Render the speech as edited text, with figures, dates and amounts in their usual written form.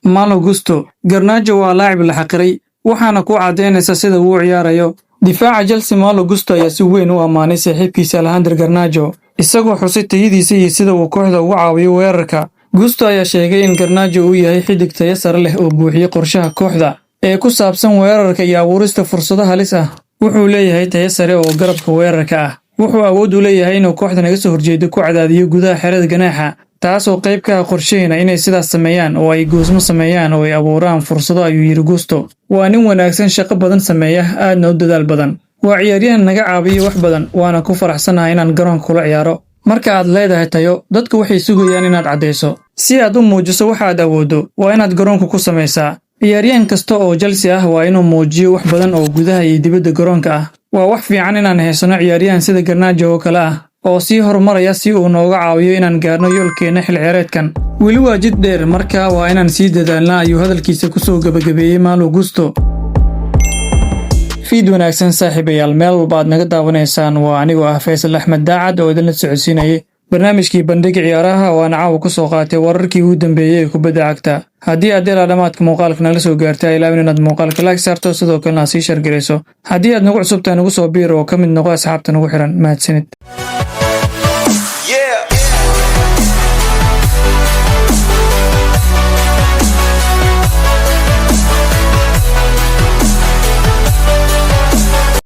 Malo Gusto Garnacho waa laacib la xaqiray waxaana ku cadeynaysa sida uu ciyaarayo difaaca Chelsea. Malo Gusto ayaa si weyn u amaanay saaxiibkiisa Alejandro Garnacho isagoo xusay tayadiisa iyo sida uu kooxda uga caawiyo weerarka. Gusto ayaa sheegay in Garnacho uu yahay xidig tayo sare leh oo buuxiya qorshaha kooxda ee ku saabsan weerarka iyo abuurista fursado halis ah. Wuxuu leeyahay tayo sare oo garabka weerarka ah. Wuxuu awood u leeyahay inuu kooxda naga soo horjeedo ku cadaadiyo gudaha xerada ganaaxa, taasoo qayb ka ah qorsheena inay sidaas sameeyaan oo ay goosmo sameeyaan oo ay abuuraan fursado, ayuu yiri Gusto. Waa nin wanaagsan, shaqo badan sameeya, aadna u dadaal badan. Waa ciyaaryahan naga caawiyo wax badan, waana ku faraxsanahay inaan garoonka kula ciyaaro. Marka aad leedahay tayo, dadku waxay sugayaan inaad cadeyso. Si aad u muujiso waxa aad awoodo, waa inaad garoonka ku samaysaa. Ciyaaryahan kasta oo Chelsea ah waa inuu muujiyo wax badan oo gudaha iyo dibadda garoonka ah. Waa wax fiican inaan haysano ciyaaryahan sida Garnacho oo kale ah oo sii horumaraya si uu nooga caawiyo inaan gaarno yoolkeena xil ciyaareedkan. Weli waa jid dheer, markaa waa inaan sii dadaalnaa, ayuu hadalkiisa ku soo gabagabeeyay Malo Gusto. Fiid wanaagsan saaxiibayaal, meel walba aad naga daawanaysaan. Waa anigoo ah Faysal Axmed Daacad oo idinla socodsiinayay barnaamijkii bandhiga ciyaaraha oo aan caawa ku soo qaatay wararkii ugu dambeeyay ee kubadda cagta. Haddii aad ilaa dhamaadka muuqaalka nala soo gaartay, ilaawin inaad muuqaalka like saarto, sidoo kalena sii share gareyso. Haddii aad nagu cusubtahay nagu soo biir oo ka mid noqo asxaabta nagu xiran. Mahadsanid.